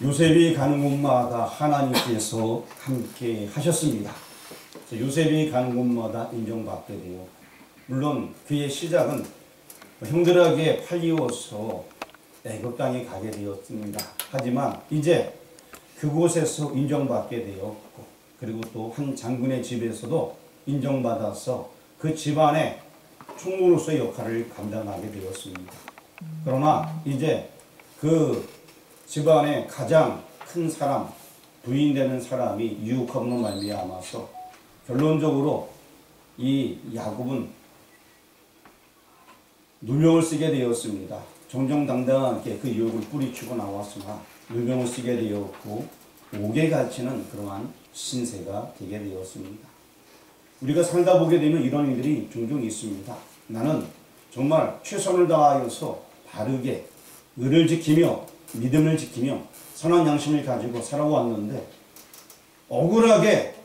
요셉이 가는 곳마다 하나님께서 함께 하셨습니다. 요셉이 가는 곳마다 인정받게 되었고, 물론 그의 시작은 형들에게 팔리워서 애굽 땅에 가게 되었습니다. 하지만 이제 그곳에서 인정받게 되었고, 그리고 또 한 장군의 집에서도 인정받아서 그 집안의 총무로서의 역할을 감당하게 되었습니다. 그러나 이제 그 집안의 가장 큰 사람, 부인 되는 사람이 유혹함으로 말미암아서 결론적으로 이 야곱은 누명을 쓰게 되었습니다. 정정당당하게 그 유혹을 뿌리치고 나왔으나 누명을 쓰게 되었고 옥에 갇히는 그러한 신세가 되게 되었습니다. 우리가 살다 보게 되면 이런 일들이 종종 있습니다. 나는 정말 최선을 다하여서 바르게 의를 지키며 믿음을 지키며 선한 양심을 가지고 살아왔는데 억울하게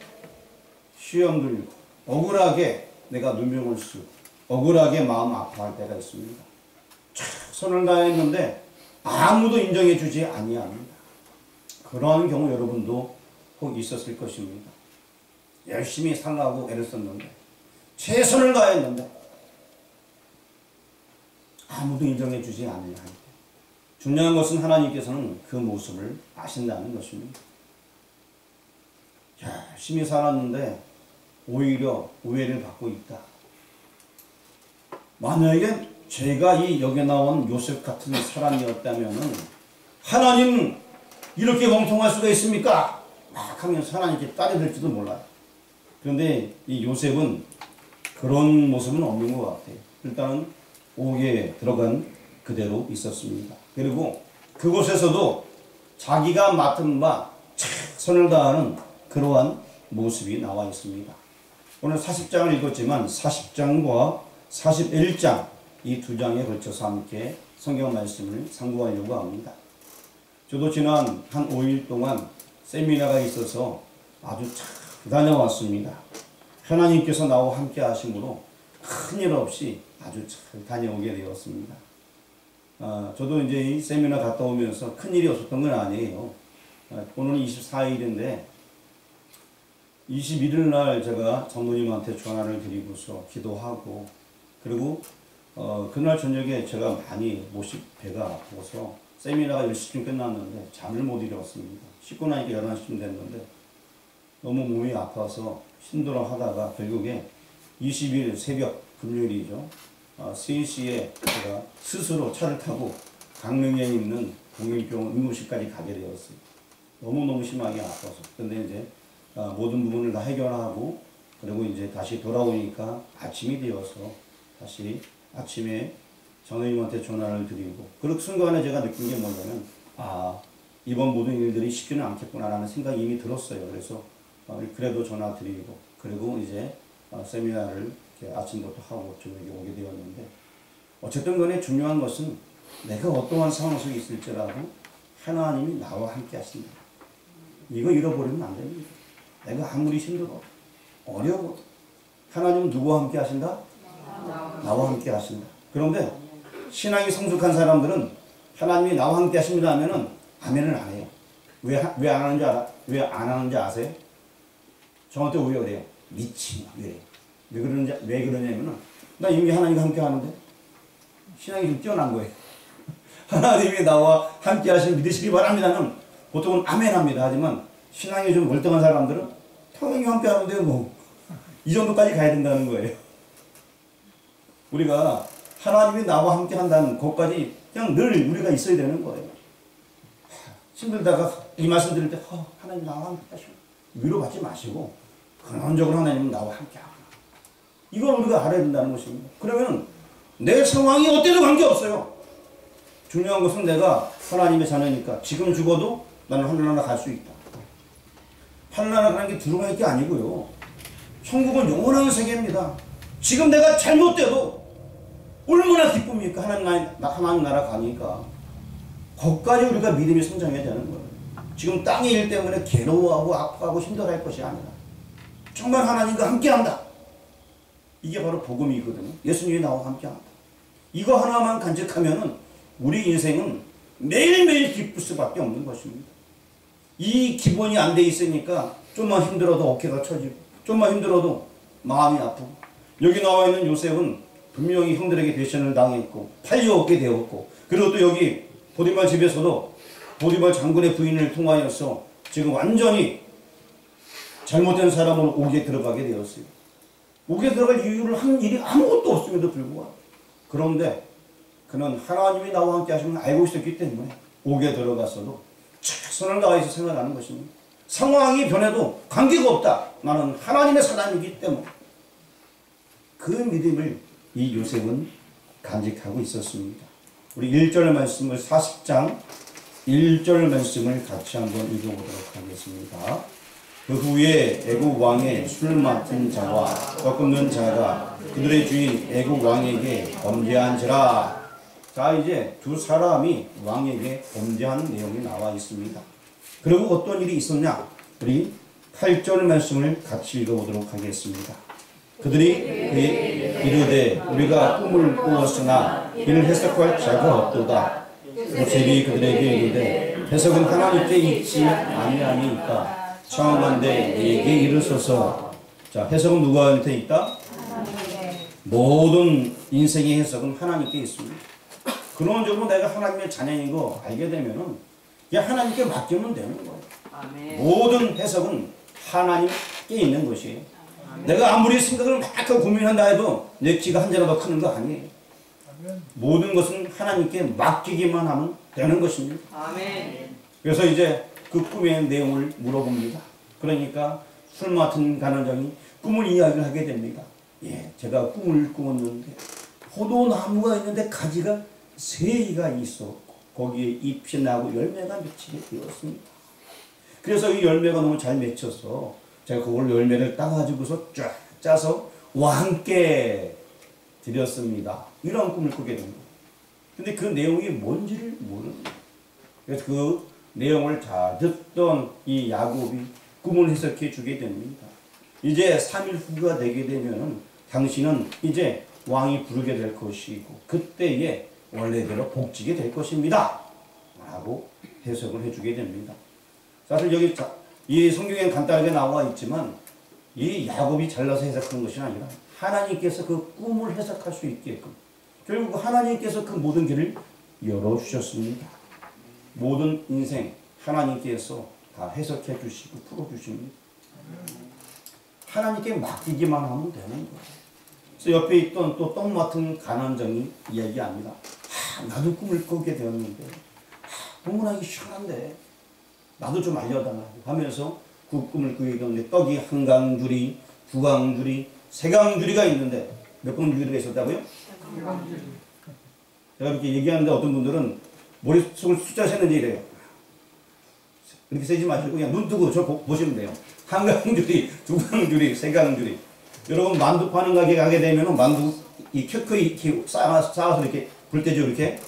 시험 들고 억울하게 내가 누명을 쓰고 억울하게 마음 아파할 때가 있습니다. 최선을 다했는데 아무도 인정해 주지 아니합니다. 그러한 경우 여러분도 혹 있었을 것입니다. 열심히 살라고 애를 썼는데 최선을 다했는데 아무도 인정해 주지 않으려 할 때, 중요한 것은 하나님께서는 그 모습을 아신다는 것입니다. 열심히 살았는데 오히려 오해를 받고 있다. 만약에 제가 이 여기 나온 요셉 같은 사람이었다면 하나님 이렇게 원통할 수가 있습니까? 막 하면서 하나님께 딸이 될지도 몰라요. 그런데 이 요셉은 그런 모습은 없는 것 같아요. 일단은 옥에 들어간 그대로 있었습니다. 그리고 그곳에서도 자기가 맡은 바 최선을 다하는 그러한 모습이 나와 있습니다. 오늘 40장을 읽었지만 40장과 41장 이 두 장에 걸쳐서 함께 성경 말씀을 상고하려고 합니다. 저도 지난 한 5일 동안 세미나가 있어서 아주 잘 다녀왔습니다. 하나님께서 나와 함께 하심으로 큰일 없이 아주 잘 다녀오게 되었습니다. 저도 이제 이 세미나 갔다 오면서 큰일이 없었던 건 아니에요. 오늘은 24일인데 21일 날 제가 장모님한테 전화를 드리고서 기도하고, 그리고 그날 저녁에 제가 많이 배가 아파서 세미나가 10시쯤 끝났는데 잠을 못 이뤘습니다. 씻고 나니까 11시쯤 됐는데 너무 몸이 아파서 힘들어 하다가 결국에 20일 새벽 금요일이죠. 3시에 제가 스스로 차를 타고 강릉에 있는 동일병원 응급실까지 가게 되었어요. 너무너무 심하게 아파서. 근데 이제 모든 부분을 다 해결하고, 그리고 이제 다시 돌아오니까 아침이 되어서 다시 아침에 장로님한테 전화를 드리고, 그 순간에 제가 느낀 게 뭐냐면, 이번 모든 일들이 쉽지는 않겠구나라는 생각이 이미 들었어요. 그래서 그래도 전화 드리고, 그리고 이제 세미나를 아침부터 하고 저녁에 오게 되었는데, 어쨌든 간에 중요한 것은 내가 어떠한 상황 속에 있을지라도 하나님이 나와 함께 하신다. 이거 잃어버리면 안 됩니다. 내가 아무리 힘들어 어려워 하나님은 누구와 함께 하신다? 나와 함께 하신다. 그런데 신앙이 성숙한 사람들은 하나님이 나와 함께 하십니다 하면은 아멘을 안 해요. 왜 안 하는지 왜 안 하는지 아세요? 저한테 왜 그래요? 미치나 왜 그러냐면은 나 이미 하나님과 함께 하는데 신앙이 좀 뛰어난 거예요. 하나님이 나와 함께 하시면 믿으시기 바랍니다는 보통은 아멘 합니다. 하지만 신앙이 좀 멀쩡한 사람들은 하나님이 함께 하는데 뭐 이 정도까지 가야 된다는 거예요. 우리가 하나님이 나와 함께 한다는 것까지 그냥 늘 우리가 있어야 되는 거예요. 힘들다가 이 말씀 드릴 때 하나님 나와 함께 하시고 위로받지 마시고 근원적으로 하나님은 나와 함께 하구나. 이걸 우리가 알아야 된다는 것입니다. 그러면 내 상황이 어때도 관계없어요. 중요한 것은 내가 하나님의 자녀니까 지금 죽어도 나는 하늘나라 갈 수 있다. 하늘나라 가는 게 들어갈 게 아니고요. 천국은 영원한 세계입니다. 지금 내가 잘못돼도 얼마나 기쁩니까? 하나님 나라 가니까. 거기까지 우리가 믿음이 성장해야 되는 거예요. 지금 땅의 일 때문에 괴로워하고 아파하고 힘들어할 것이 아니라 정말 하나님과 함께한다. 이게 바로 복음이거든요. 예수님이 나와 함께한다. 이거 하나만 간직하면은 우리 인생은 매일매일 기쁠 수밖에 없는 것입니다. 이 기본이 안 돼 있으니까 좀만 힘들어도 어깨가 처지고 좀만 힘들어도 마음이 아프고 여기 나와 있는 요셉은 분명히 형들에게 배신을 당했고 팔려오게 되었고 그리고 또 여기 보디발 집에서도 보디발 장군의 부인을 통하여서 지금 완전히 잘못된 사람으로 옥에 들어가게 되었어요. 옥에 들어갈 이유를 한 일이 아무것도 없음에도 불구하고 그런데 그는 하나님이 나와 함께 하시는 걸 알고 있었기 때문에 옥에 들어가서도 최선을 다해서 생각하는 것입니다. 상황이 변해도 관계가 없다. 나는 하나님의 사람이기 때문에 그 믿음을 이 요셉은 간직하고 있었습니다. 우리 1절 말씀을 40장 1절 말씀을 같이 한번 읽어보도록 하겠습니다. 그 후에 애국 왕의 술 맡은 자와 떡 굽는 자가 그들의 주인 애국 왕에게 범죄한지라. 자, 이제 두 사람이 왕에게 범죄한 내용이 나와 있습니다. 그리고 어떤 일이 있었냐? 우리 8절 말씀을 같이 읽어보도록 하겠습니다. 그들이 그에게 이르되 우리가 꿈을 꾸었으나 이를 해석할 자가 없도다. 요셉이 그들에게 이르되 해석은 하나님께 있지 아니하니까 청하건대 내게 이르소서. 자, 해석은 누구한테 있다? 모든 인생의 해석은 하나님께 있습니다. 근원적으로 내가 하나님의 자녀인 거 알게 되면은 그냥 하나님께 맡기면 되는 거예요. 아멘. 모든 해석은 하나님께 있는 것이에요. 아멘. 내가 아무리 생각을 막 하고 고민한다 해도 내 키가 한 자라도 크는 거 아니에요. 아멘. 모든 것은 하나님께 맡기기만 하면 되는 것입니다. 아멘. 그래서 이제 그 꿈의 내용을 물어봅니다. 그러니까 술 맡은 가난장이 꿈을 이야기를 하게 됩니다. 예, 제가 꿈을 꾸었는데 포도나무가 있는데 가지가 3개가 있었고 거기에 잎이 나고 열매가 맺히게 되었습니다. 그래서 이 열매가 너무 잘 맺혀서 제가 그걸 열매를 따가지고서 쫙 짜서 왕께 드렸습니다. 이런 꿈을 꾸게 된 거예요. 근데 그 내용이 뭔지를 모르는 거예요. 그래서 그 내용을 잘 듣던 이 야곱이 꿈을 해석해 주게 됩니다. 이제 3일 후가 되게 되면 당신은 이제 왕이 부르게 될 것이고 그때에 원래대로 복지게 될 것입니다. 라고 해석을 해주게 됩니다. 사실 여기 이 성경에 간단하게 나와 있지만 이 야곱이 잘나서 해석한 것이 아니라 하나님께서 그 꿈을 해석할 수 있게끔 결국 하나님께서 그 모든 길을 열어주셨습니다. 모든 인생 하나님께서 다 해석해 주시고 풀어주십니다. 하나님께 맡기기만 하면 되는 거예요. 그래서 옆에 있던 또 떡 맡은 가난장이 이야기합니다. 나도 꿈을 꾸게 되었는데 너무나 시원한데 나도 좀 알려달라고 하면서 그 꿈을 꾸게 되었는데 떡이 1강줄이 2강줄이 3강줄이가 있는데 몇 강줄이가 있었다고요? 3강줄. 제가 이렇게 얘기하는데 어떤 분들은 머릿속을 숫자 세는지 이래요. 이렇게 세지 마시고 그냥 눈 뜨고 저 보시면 돼요. 1강줄이 2강줄이 3강줄이. 여러분 만두 파는 가게 가게 되면 만두 이 켜크이 이렇게 쌓아서 이렇게 불때죠 이렇게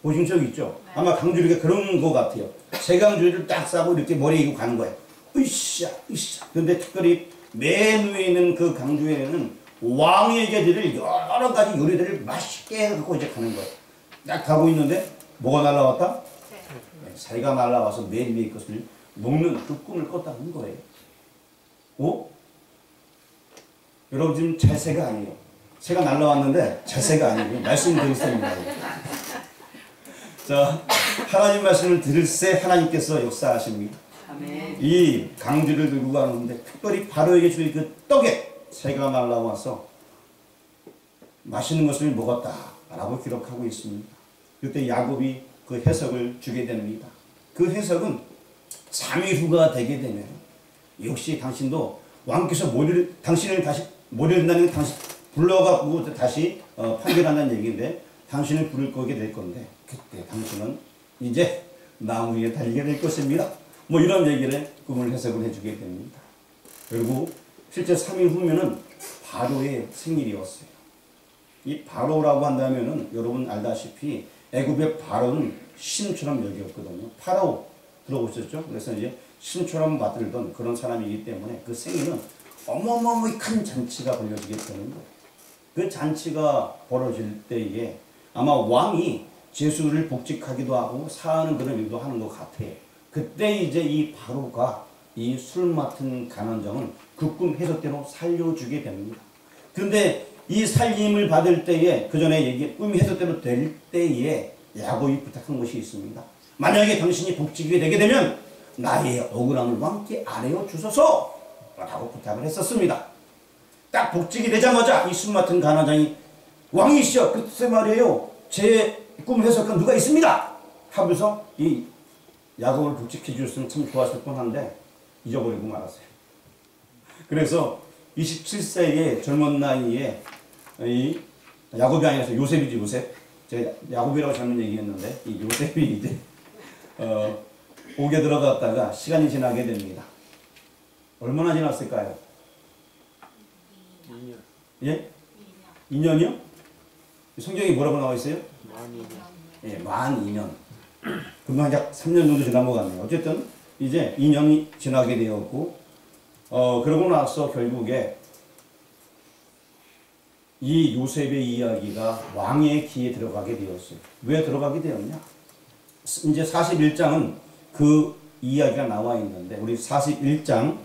보신 적 있죠? 아마 강줄이가 그런 거 같아요. 3강줄이를 딱 싸고 이렇게 머리에 이고 가는 거예요. 으쌰 으쌰. 근데 특별히 맨 위에 있는 그 강줄에는 왕에게 드릴 여러 가지 요리들을 맛있게 갖고 이제 가는 거예요. 딱 가고 있는데 뭐가 날라왔다? 새가 날라와서 맨 위에 것을 먹는 그 꿈을 꿨다는 거예요. 여러분 지금 제 새가 아니에요. 새가 날라왔는데 제 새가 아니고 말씀드릴 새입니다. 자, 하나님 말씀을 들을 새 하나님께서 역사하십니다. 아멘. 이 강주를 들고 가는데 특별히 바로에게 주신 그 떡에 새가 날라와서 맛있는 것을 먹었다라고 기록하고 있습니다. 그때 야곱이 그 해석을 주게 됩니다. 그 해석은 3일 후가 되게 되면 역시 당신도 왕께서 당신을 다시 모려된다는 게 당신 불러가고 다시 판결한다는 얘기인데 당신을 부를 거게 될 건데 그때 당신은 이제 나무 위에 달리게 될 것입니다. 뭐 이런 얘기를 꿈을 해석을 해주게 됩니다. 그리고 실제 3일 후면은 바로의 생일이었어요. 이 바로라고 한다면은 여러분 알다시피 애굽의 바로는 신처럼 여겼거든요. 파라오 들어보셨죠? 그래서 이제 신처럼 받들던 그런 사람이기 때문에 그 생일은 어마어마하게 큰 잔치가 벌어지게 되는 거예요. 그 잔치가 벌어질 때에 아마 왕이 제수를 복직하기도 하고 사하는 그런 일도 하는 것 같아요. 그때 이제 이 바로가 이 술 맡은 간원장은 그 꿈 해석대로 살려주게 됩니다. 그런데 이 살림을 받을 때에 그 전에 꿈이 해석대로 될 때에 야곱이 부탁한 것이 있습니다. 만약에 당신이 복지게 되게 되면 나의 억울함을 왕께 아뢰어 주소서 라고 부탁을 했었습니다. 딱 복직이 되자마자 이 술 맡은 간원장이 왕이시여 글쎄 말이에요 제 꿈을 해석한 누가 있습니다 하면서 이 야곱을 복직해 주셨으면 참 좋았을 뻔한데 잊어버리고 말았어요. 그래서 27세의 젊은 나이에 이 야곱이 아니라서 요셉이지 요셉. 제가 야곱이라고 잘못 얘기했는데 이 요셉이 이제 옥에 들어갔다가 시간이 지나게 됩니다. 얼마나 지났을까요? 2년. 예? 2년이요? 성경이 뭐라고 나와 있어요? 만 2년. 예, 만 2년. 금방 약 3년 정도 지난 것 같네요. 어쨌든 이제 2년이 지나게 되었고 그러고 나서 결국에 이 요셉의 이야기가 왕의 귀에 들어가게 되었어요. 왜 들어가게 되었냐? 이제 41장은 그 이야기가 나와 있는데 우리 41장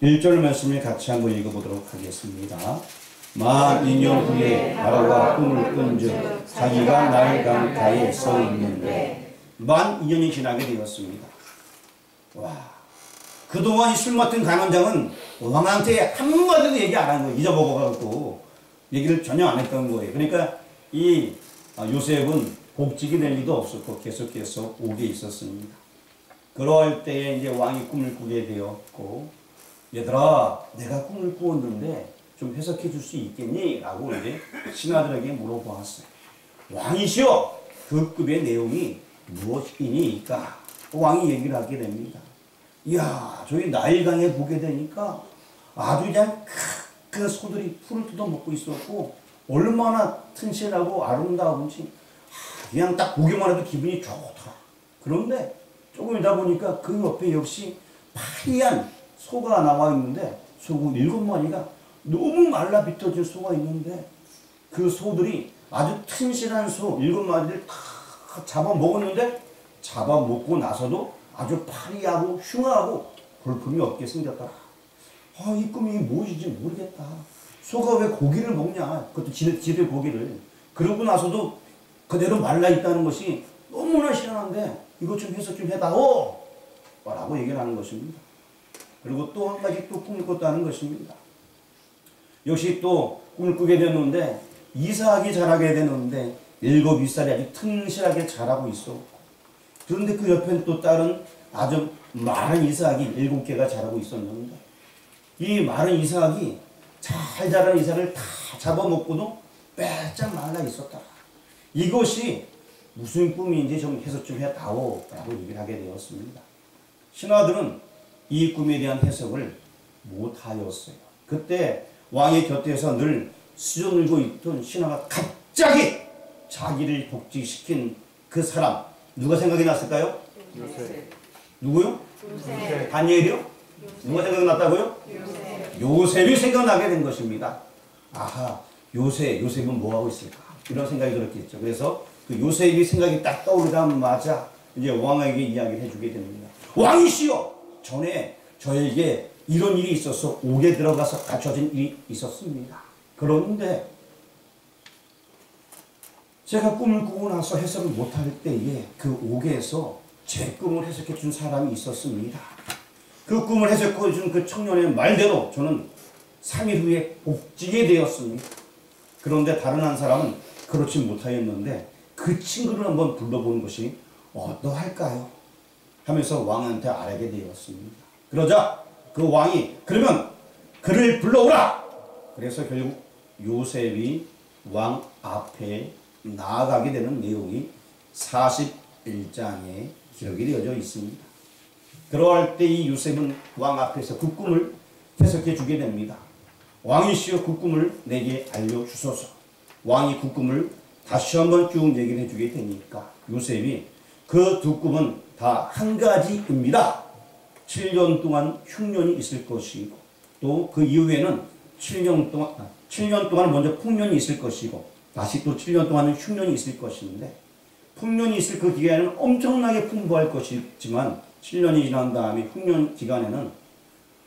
1절 말씀을 같이 한번 읽어보도록 하겠습니다. 만 2년 후에 바로가 꿈을 꾼즉 자기가 나일 강가에 서 있는데 만 2년이 지나게 되었습니다. 와, 그동안 이 술 맡은 간원장은 왕한테 한마디도 얘기 안 한 거예요. 잊어먹어가지고 얘기를 전혀 안 했던 거예요. 그러니까 이 요셉은 복직이 될 리도 없었고 계속해서 옥에 있었습니다. 그러할 때에 이제 왕이 꿈을 꾸게 되었고 얘들아 내가 꿈을 꾸었는데 좀 해석해 줄 수 있겠니? 라고 이제 신하들에게 물어보았어요. 왕이시여 그 꿈의 내용이 무엇이니까? 왕이 얘기를 하게 됩니다. 이야 저기 나일강에 보게 되니까 아주 그냥 큰 소들이 풀을 뜯어먹고 있었고 얼마나 튼실하고 아름다운지 그냥 딱 보기만 해도 기분이 좋더라. 그런데 조금 있다 보니까 그 옆에 역시 파리한 소가 나와 있는데 소 7마리가 너무 말라 비틀어진 소가 있는데 그 소들이 아주 튼실한 소 7마리를 다 잡아먹었는데 잡아먹고 나서도 아주 파리하고 흉하고 볼품이 없게 생겼더라. 이 꿈이 무엇인지 모르겠다. 소가 왜 고기를 먹냐. 그것도 지들 고기를. 그러고 나서도 그대로 말라있다는 것이 너무나 싫어하는데 이것 좀 해석 좀 해다오 라고 얘기를 하는 것입니다. 그리고 또 한 가지 또 꿈을 꿨다는 것입니다. 역시 또 꿈을 꾸게 되는데 이삭이 자라게 되는데 7살이 아주 튼실하게 자라고 있었고 그런데 그 옆에는 또 다른 아주 마른 이삭이 7개가 자라고 있었는데 이 마른 이삭이 잘 자란 이삭을 다 잡아먹고도 빼짝 말라 있었다. 이것이 무슨 꿈인지 좀 해석 좀 해다오 라고 얘기를 하게 되었습니다. 신하들은 이 꿈에 대한 해석을 못하였어요. 그때 왕의 곁에서 늘 수저늘고 있던 신하가 갑자기 자기를 복직시킨 그 사람 누가 생각이 났을까요? 요셉. 누구요? 요셉. 다니엘이요? 누가 생각났다고요? 요셉이 생각나게 된 것입니다. 아하, 요셉은 뭐하고 있을까? 이런 생각이 들었겠죠. 그래서 그 요셉이 생각이 딱 떠오르자마자 이제 왕에게 이야기를 해주게 됩니다. 왕이시여! 전에 저에게 이런 일이 있어서 옥에 들어가서 갇혀진 일이 있었습니다. 그런데 제가 꿈을 꾸고 나서 해석을 못할 때에 그 옥에서 제 꿈을 해석해 준 사람이 있었습니다. 그 꿈을 해석해 준 그 청년의 말대로 저는 3일 후에 복직이 되었습니다. 그런데 다른 한 사람은 그렇지 못하였는데 그 친구를 한번 불러보는 것이 어떠할까요? 하면서 왕한테 아뢰게 되었습니다. 그러자 그 왕이 그러면 그를 불러오라! 그래서 결국 요셉이 왕 앞에 나아가게 되는 내용이 41장에 기록이 되어져 있습니다. 그러할 때 이 요셉은 왕 앞에서 그 꿈을 해석해 주게 됩니다. 왕이시여 그 꿈을 내게 알려주소서. 왕이 그 꿈을 다시 한번 쭉 얘기를 해주게 되니까 요셉이 그 두 꿈은 다 한 가지입니다. 7년 동안 흉년이 있을 것이고 또 그 이후에는 7년 동안 먼저 풍년이 있을 것이고 다시 또 7년 동안은 흉년이 있을 것인데 풍년이 있을 그 기간에는 엄청나게 풍부할 것이지만 7년이 지난 다음에 흉년 기간에는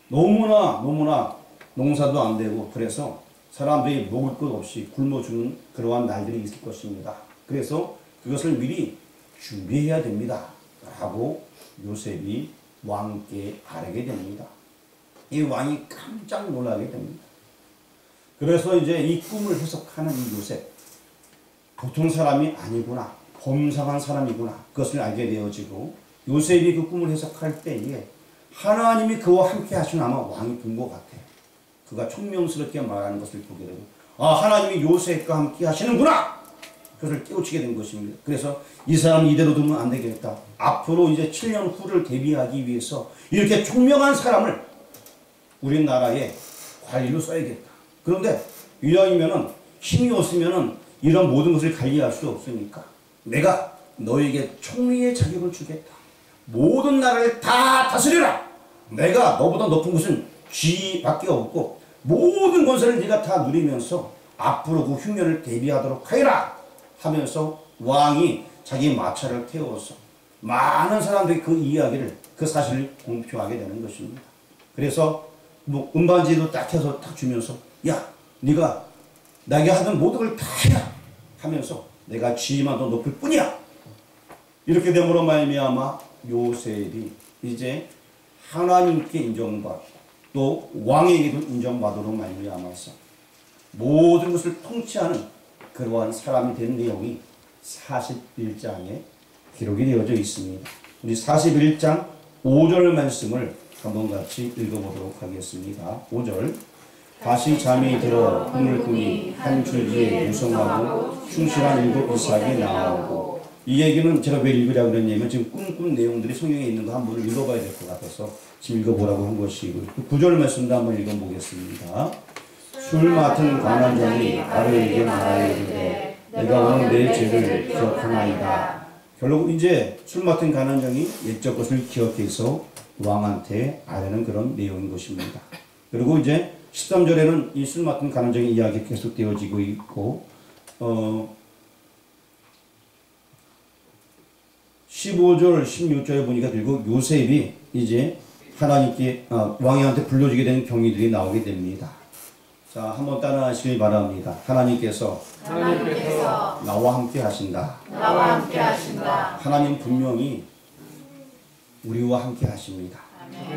너무나 농사도 안 되고 그래서 사람들이 먹을 것 없이 굶어 죽는 그러한 날들이 있을 것입니다. 그래서 그것을 미리 준비해야 됩니다. 라고 요셉이 왕께 아뢰게 됩니다. 이 왕이 깜짝 놀라게 됩니다. 그래서 이제 이 꿈을 해석하는 이 요셉, 보통 사람이 아니구나, 범상한 사람이구나, 그것을 알게 되어지고 요셉이 그 꿈을 해석할 때에 하나님이 그와 함께 하시는 아마 왕이 본 것 같아요. 그가 총명스럽게 말하는 것을 보게 되고, 아, 하나님이 요셉과 함께 하시는구나! 그것을 깨우치게 된 것입니다. 그래서 이 사람이 이대로 두면 안 되겠다. 앞으로 이제 7년 후를 대비하기 위해서 이렇게 총명한 사람을 우리나라에 관리로 써야겠다. 그런데 이왕이면은 힘이 없으면은 이런 모든 것을 관리할 수 없으니까 내가 너에게 총리의 자격을 주겠다. 모든 나라를 다 다스려라. 내가 너보다 높은 것은 쥐밖에 없고 모든 권세를 네가 다 누리면서 앞으로 그 흉년을 대비하도록 하여라 하면서 왕이 자기 마차를 태워서 많은 사람들이 그 이야기를, 그 사실을 공표하게 되는 것입니다. 그래서 뭐 음반지도 딱 해서 딱 주면서, 야, 네가 나에게 하던 모든 걸 다 해라 하면서 내가 지위만 더 높일 뿐이야. 이렇게 됨으로 말미암아 요셉이 이제 하나님께 인정받고 또 왕에게도 인정받도록 말미암아서 모든 것을 통치하는 그러한 사람이 된 내용이 41장에 기록이 되어져 있습니다. 우리 41장 5절 말씀을 한번 같이 읽어보도록 하겠습니다. 5절. 다시 잠이 들어 꿈을 꾸니 한 줄기에 유성하고 충실한 7 이삭이 나오고. 이 얘기는 제가 왜 읽으라고 그랬냐면 지금 꿈꾼 내용들이 성경에 있는 거 한번 읽어봐야 될 것 같아서 지금 읽어보라고 한 것이고, 9절 말씀도 한번 읽어보겠습니다. 술 맡은 관원장이 아르에게 말하여 이르되 내가 오늘 내 죄를 기억하나이다. 결국 이제 술 맡은 관원장이 옛적 것을 기억해서 왕한테 아뢰는 그런 내용인 것입니다. 그리고 이제 13절에는 이 술 맡은 관원장의 이야기가 계속되어지고 있고 15절, 16절에 보니까 그리고 요셉이 이제 하나님께 왕한테 불러주게 된 경위들이 나오게 됩니다. 자, 한번 따라하시기 바랍니다. 하나님께서 나와 함께 하신다. 하나님 분명히 우리와 함께 하십니다.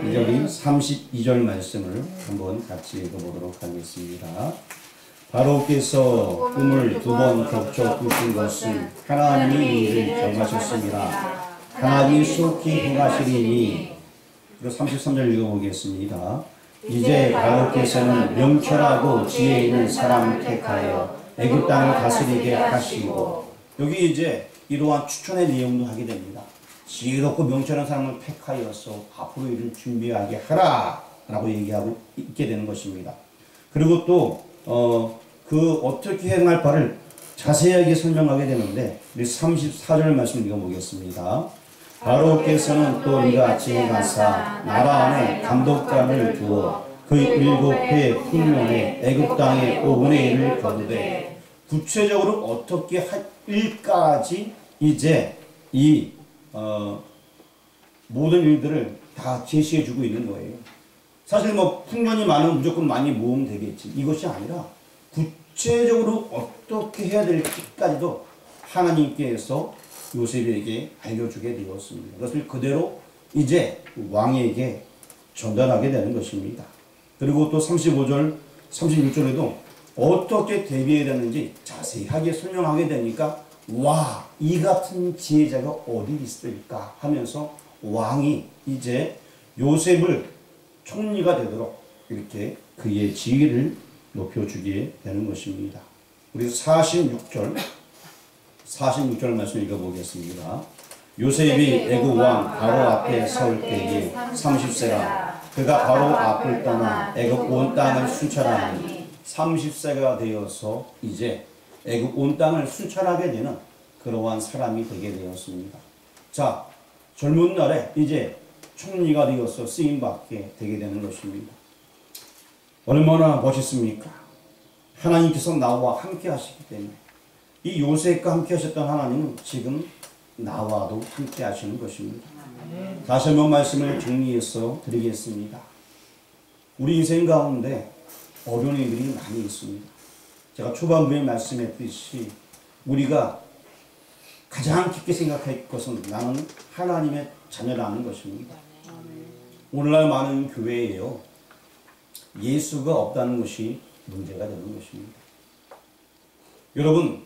이제 우리 32절 말씀을 한번 같이 읽어보도록 하겠습니다. 바로께서 꿈을 2번 겹쳐 꾸신 것은 하나님이 이를 정하셨습니다. 하나님이 속히 행하시리니. 그리고 33절 읽어보겠습니다. 이제 바로께서는 명철하고 지혜 있는 사람을 택하여 애굽 땅을 다스리게 하시고. 여기 이제 이러한 추천의 내용도 하게 됩니다. 지혜롭고 명철한 사람을 택하여서 앞으로 일을 준비하게 하라 라고 얘기하고 있게 되는 것입니다. 그리고 또 그 어떻게 행할 바를 자세하게 설명하게 되는데 우리 34절 말씀 읽어보겠습니다. 바로께서는 또 이같이 행하사 나라 안에 감독관을 두어 그 7해 풍년에 애굽 땅의 5분의 1을 거두되. 구체적으로 어떻게 할 일까지 이제 이 모든 일들을 다 제시해 주고 있는 거예요. 사실 뭐 풍년이 많으면 무조건 많이 모으면 되겠지. 이것이 아니라 구체적으로 어떻게 해야 될지까지도 하나님께서 요셉에게 알려주게 되었습니다. 그것을 그대로 이제 왕에게 전달하게 되는 것입니다. 그리고 또 35절, 36절에도 어떻게 대비해야 되는지 자세하게 설명하게 되니까 와, 이 같은 지혜자가 어디 있을까 하면서 왕이 이제 요셉을 총리가 되도록 이렇게 그의 지위를 높여주게 되는 것입니다. 우리 46절 말씀 읽어보겠습니다. 요셉이 애굽 왕 바로 앞에 설 때에 30세라. 그가 바로 앞을 떠나 애굽 온 땅을 순찰하니. 30세가 되어서 이제 애굽 온 땅을 순찰하게 되는 그러한 사람이 되게 되었습니다. 자, 젊은 날에 이제 총리가 되어서 쓰임받게 되게 되는 것입니다. 얼마나 멋있습니까? 하나님께서 나와 함께 하시기 때문에 이 요셉과 함께 하셨던 하나님은 지금 나와도 함께 하시는 것입니다. 다시 한번 말씀을 정리해서 드리겠습니다. 우리 인생 가운데 어려운 일들이 많이 있습니다. 제가 초반부에 말씀했듯이 우리가 가장 깊게 생각할 것은 나는 하나님의 자녀라는 것입니다. 오늘날 많은 교회에요, 예수가 없다는 것이 문제가 되는 것입니다. 여러분,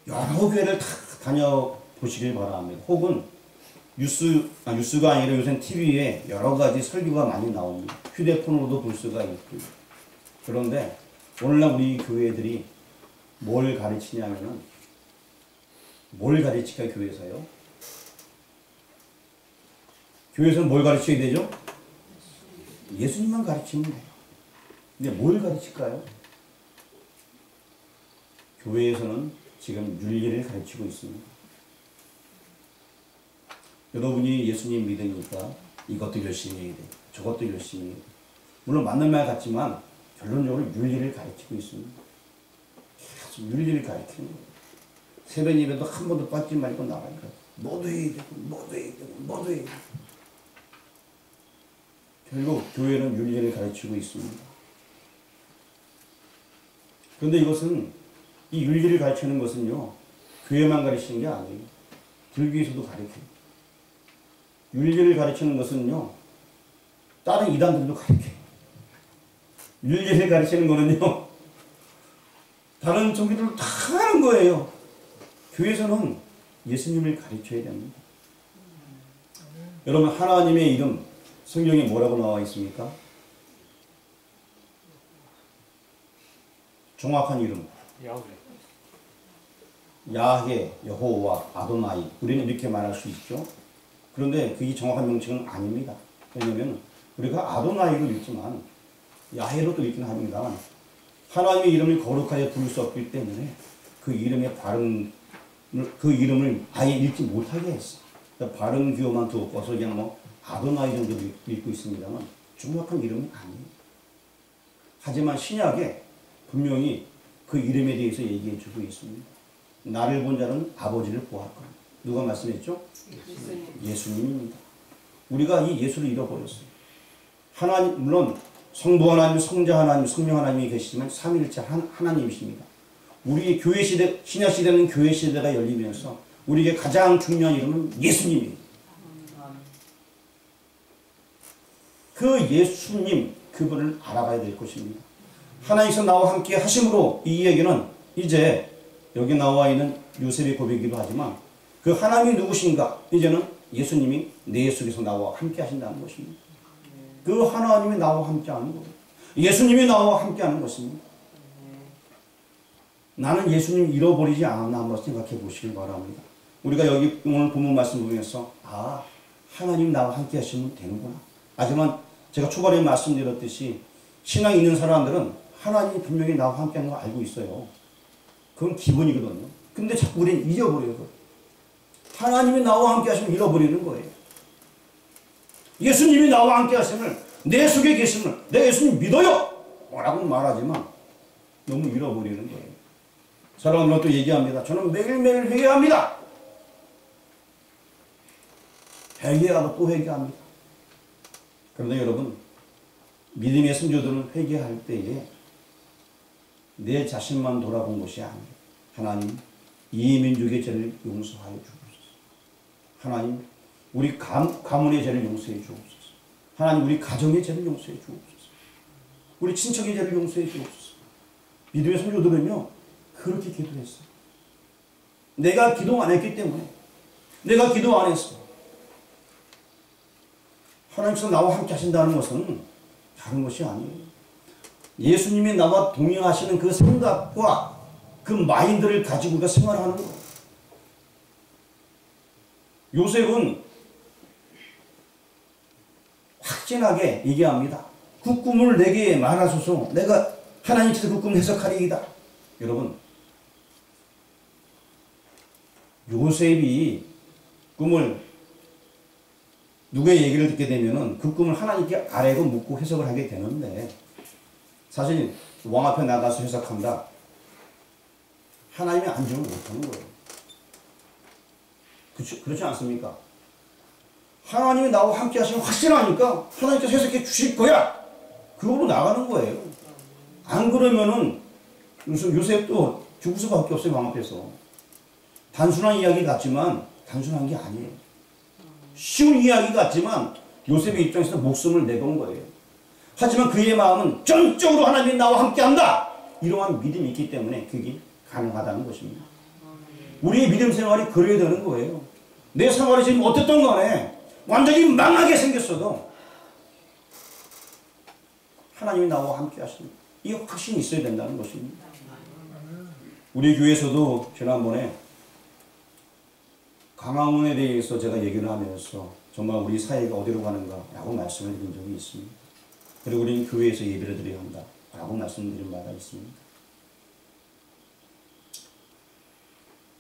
여러 교회를 다 다녀보시길 바랍니다. 혹은 뉴스가 아니라 요새 TV에 여러 가지 설교가 많이 나옵니다. 휴대폰으로도 볼 수가 있고요. 그런데 오늘날 우리 교회들이 뭘 가르치냐면은, 뭘 가르칠까요, 교회에서요? 교회에서는 뭘 가르쳐야 되죠? 예수님만 가르치면 돼요. 근데 뭘 가르칠까요? 교회에서는 지금 윤리를 가르치고 있습니다. 여러분이 예수님 믿으니까 이것도 열심히 해야 돼, 저것도 열심히 해야 돼. 물론 맞는 말 같지만 결론적으로 윤리를 가르치고 있습니다. 계속 윤리를 가르치는 거예요. 새벽 예배도 한 번도 빠지지 말고 나가니까 뭐도 해야 되고 뭐도 해야 되고 뭐도 해야 되고. 결국 교회는 윤리를 가르치고 있습니다. 그런데 이것은, 이 윤리를 가르치는 것은요, 교회만 가르치는 게 아니에요. 불교에서도 가르쳐요. 윤리를 가르치는 것은요, 다른 이단들도 가르쳐요. 윤리를 가르치는 거는요, 다른 종교들도 다 하는 거예요. 교회에서는 예수님을 가르쳐야 됩니다. 여러분, 하나님의 이름, 성경에 뭐라고 나와 있습니까? 정확한 이름. 야훼, 여호와, 아도나이. 우리는 이렇게 말할 수 있죠. 그런데 그게 정확한 명칭은 아닙니다. 왜냐하면 우리가 아도나이로 읽지만 야훼로도 읽긴 합니다. 하나님의 이름을 거룩하게 부를 수 없기 때문에 그 이름의 그 이름을 아예 읽지 못하게 했어. 그러니까 발음 기호만 두어서 그냥 뭐 아도나이 정도 읽고 있습니다만 정확한 이름이 아니에요. 하지만 신약에 분명히 그 이름에 대해서 얘기해 주고 있습니다. 나를 본 자는 아버지를 보았 거라. 누가 말씀했죠? 예수님입니다. 우리가 이 예수를 잃어버렸어요. 하나님, 물론 성부 하나님, 성자 하나님, 성령 하나님이 계시지만 삼위일체 하나님이십니다. 우리 교회 시대, 신약 시대는 교회 시대가 열리면서 우리에게 가장 중요한 이름은 예수님이에요. 그 예수님, 그분을 알아봐야 될 것입니다. 하나님께서 나와 함께 하심으로 이 얘기는 이제 여기 나와 있는 요셉의 고백이기도 하지만 그 하나님이 누구신가? 이제는 예수님이 내 속에서 나와 함께 하신다는 것입니다. 그 하나님이 나와 함께 하는 거예요. 예수님이 나와 함께 하는 것입니다. 나는 예수님 잃어버리지 않았나 한번 생각해 보시길 바랍니다. 우리가 여기 오늘 본문 말씀 보면서 하나님 나와 함께 하시면 되는구나. 하지만 제가 초반에 말씀드렸듯이 신앙 있는 사람들은 하나님이 분명히 나와 함께 하는 걸 알고 있어요. 그건 기본이거든요. 근데 자꾸 우리는 잊어버려요. 하나님이 나와 함께 하시면 잃어버리는 거예요. 예수님이 나와 함께 하심을, 내 속에 계심을, 내가 예수님 믿어요! 라고 말하지만 너무 잃어버리는 거예요. 사랑하는 또 얘기합니다. 저는 매일매일 회개합니다. 회개하고 또 회개합니다. 그런데 여러분, 믿음의 성도들은 회개할 때에 내 자신만 돌아본 것이 아니에요. 하나님, 이 민족의 죄를 용서하여 주옵소서. 하나님, 우리 가문의 죄를 용서해 주옵소서. 하나님, 우리 가정의 죄를 용서해 주옵소서. 우리 친척의 죄를 용서해 주옵소서. 믿음의 성도들은요, 그렇게 기도했어요. 내가 기도 안 했기 때문에, 내가 기도 안 했어. 하나님께서 나와 함께 하신다는 것은 다른 것이 아니에요. 예수님이 나와 동행하시는 그 생각과 그 마인드를 가지고 우리가 생활하는 거예요. 요셉은 확진하게 얘기합니다. 그 꿈을 내게 말하소서. 내가 하나님께서 그 꿈을 해석하리이다. 여러분, 요셉이 꿈을 누구의 얘기를 듣게 되면은 그 꿈을 하나님께 아뢰고 묻고 해석을 하게 되는데, 사실 왕 앞에 나가서 해석한다. 하나님이 안주를 못하는 거예요. 그렇지 않습니까? 하나님이 나와 함께 하시면 확신하니까 하나님께서 해석해 주실 거야. 그걸로 나가는 거예요. 안 그러면은 요셉도 죽을 수밖에 없어요. 왕 앞에서. 단순한 이야기 같지만 단순한 게 아니에요. 쉬운 이야기 같지만 요셉의 입장에서 목숨을 내건 거예요. 하지만 그의 마음은 전적으로 하나님이 나와 함께한다. 이러한 믿음이 있기 때문에 그게 가능하다는 것입니다. 우리의 믿음 생활이 그래야 되는 거예요. 내 생활이 지금 어땠던 간에 완전히 망하게 생겼어도 하나님이 나와 함께 하십니다. 이 확신이 있어야 된다는 것입니다. 우리 교회에서도 지난번에 강화문에 대해서 제가 얘기를 하면서 정말 우리 사회가 어디로 가는가라고 말씀을 드린 적이 있습니다. 그리고 우리는 교회에서 예배를 드려야 한다라고 말씀드린 바가 있습니다.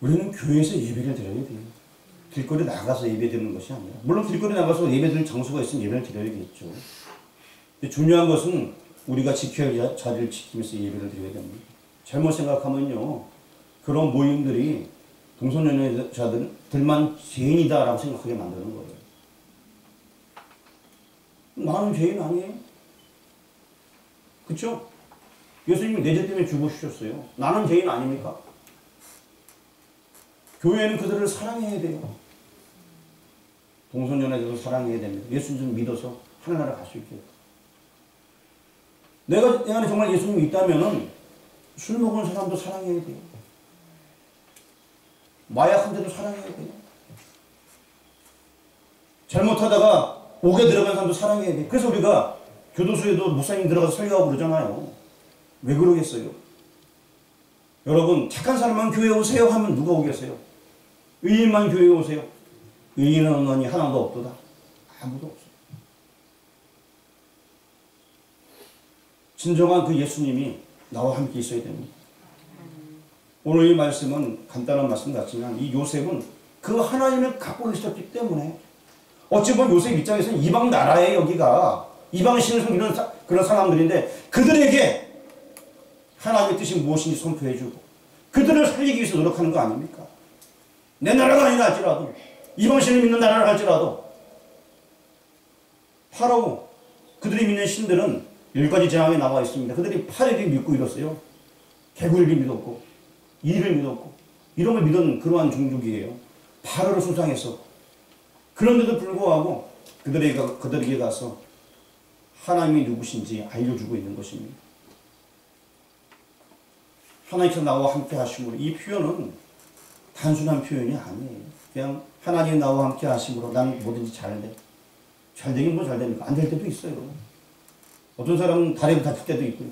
우리는 교회에서 예배를 드려야 돼요. 길거리 나가서 예배 드리는 것이 아니라, 물론 길거리 나가서 예배 드릴 장소가 있으면 예배를 드려야겠죠. 근데 중요한 것은 우리가 지켜야 할 자리를 지키면서 예배를 드려야 됩니다. 잘못 생각하면요, 그런 모임들이 동성연애자들만 죄인이다라고 생각하게 만드는 거예요. 나는 죄인 아니에요? 그쵸? 예수님이 내 죄 때문에 죽으셨어요. 나는 죄인 아닙니까? 교회는 그들을 사랑해야 돼요. 동성연애자도 사랑해야 됩니다. 예수님 좀 믿어서 하늘나라 갈 수 있게. 내 안에 정말 예수님이 있다면은 술 먹은 사람도 사랑해야 돼요. 마약한 데도 사랑해야 돼요. 잘못하다가 옥에 들어간 사람도 사랑해야 돼요. 그래서 우리가 교도소에도 목사님 들어가서 설교하고 그러잖아요. 왜 그러겠어요? 여러분, 착한 사람만 교회에 오세요 하면 누가 오겠어요? 의인만 교회에 오세요. 의인은 없느니 하나도 없도다. 아무도 없어요. 진정한 그 예수님이 나와 함께 있어야 됩니다. 오늘 이 말씀은 간단한 말씀 같지만 이 요셉은 그 하나님을 갖고 계셨기 때문에 어찌 보면 요셉 입장에서는 이방 나라에 여기가 이방 신을 섬기는 그런 사람들인데 그들에게 하나님의 뜻이 무엇인지 선포해주고 그들을 살리기 위해서 노력하는 거 아닙니까? 내 나라가 아니라 할지라도 이방 신을 믿는 나라를 할지라도 파라오 그들이 믿는 신들은 10가지 재앙에 나와 있습니다. 그들이 파리를 믿고 이뤘어요. 개구리를 믿었고 이를 믿었고 이런 걸 믿은 그러한 종족이에요. 바로를 숭상했어. 그런데도 불구하고 그들에게 가서 하나님이 누구신지 알려주고 있는 것입니다. 하나님께서 나와 함께 하심으로 이 표현은 단순한 표현이 아니에요. 그냥 하나님이 나와 함께 하심으로 난 뭐든지 잘 돼. 잘 되긴 뭐 잘 됩니까? 안 될 때도 있어요. 어떤 사람은 다리가 다칠 때도 있고요.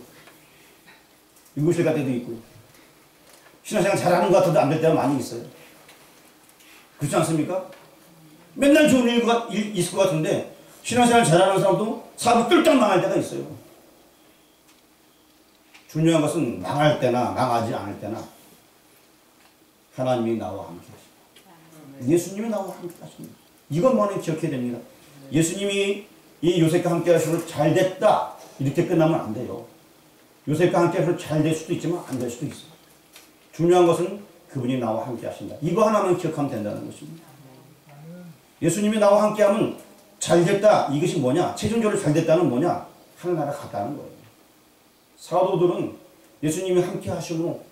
응급실 갈 때도 있고요. 신앙생활 잘하는 것 같아도 안 될 때가 많이 있어요. 그렇지 않습니까? 맨날 좋은 일이 있을 것 같은데 신앙생활 잘하는 사람도 사업이 뚫딱 망할 때가 있어요. 중요한 것은 망할 때나 망하지 않을 때나 하나님이 나와 함께 하십니다. 예수님이 나와 함께 하십니다. 이것만은 기억해야 됩니다. 예수님이 이 요셉과 함께 하시고 잘 됐다 이렇게 끝나면 안 돼요. 요셉과 함께 하시고 잘 될 수도 있지만 안 될 수도 있어요. 중요한 것은 그분이 나와 함께 하신다. 이거 하나만 기억하면 된다는 것입니다. 예수님이 나와 함께 하면 잘 됐다 이것이 뭐냐? 최종적으로 잘 됐다는 뭐냐? 하늘나라 갔다는 거예요. 사도들은 예수님이 함께 하시고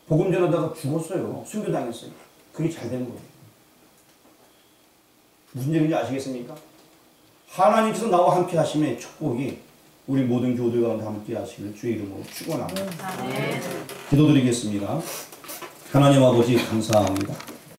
복음 전하다가 죽었어요. 순교당했어요. 그게 잘 된 거예요. 무슨 얘기인지 아시겠습니까? 하나님께서 나와 함께 하심의 축복이 우리 모든 교우들 가운데 함께 하시길 주의 이름으로 축원합니다. 기도드리겠습니다. 하나님 아버지 감사합니다.